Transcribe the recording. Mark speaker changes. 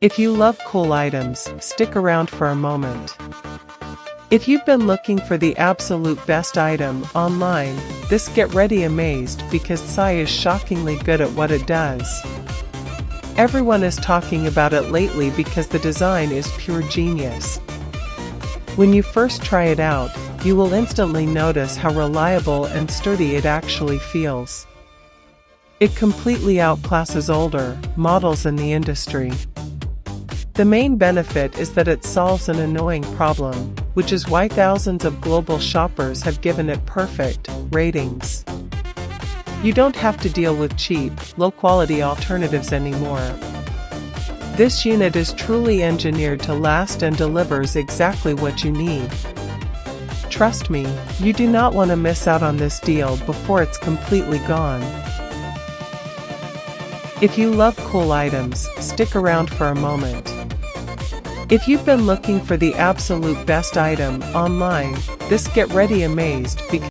Speaker 1: If you love cool items, stick around for a moment. If you've been looking for the absolute best item online, get ready amazed because Sai is shockingly good at what it does. Everyone is talking about it lately because the design is pure genius. When you first try it out, you will instantly notice how reliable and sturdy it actually feels. It completely outclasses older models in the industry. The main benefit is that it solves an annoying problem, which is why thousands of global shoppers have given it perfect ratings. You don't have to deal with cheap, low-quality alternatives anymore. This unit is truly engineered to last and delivers exactly what you need. Trust me, you do not want to miss out on this deal before it's completely gone. If you love cool items, stick around for a moment. If you've been looking for the absolute best item online, get ready amazed because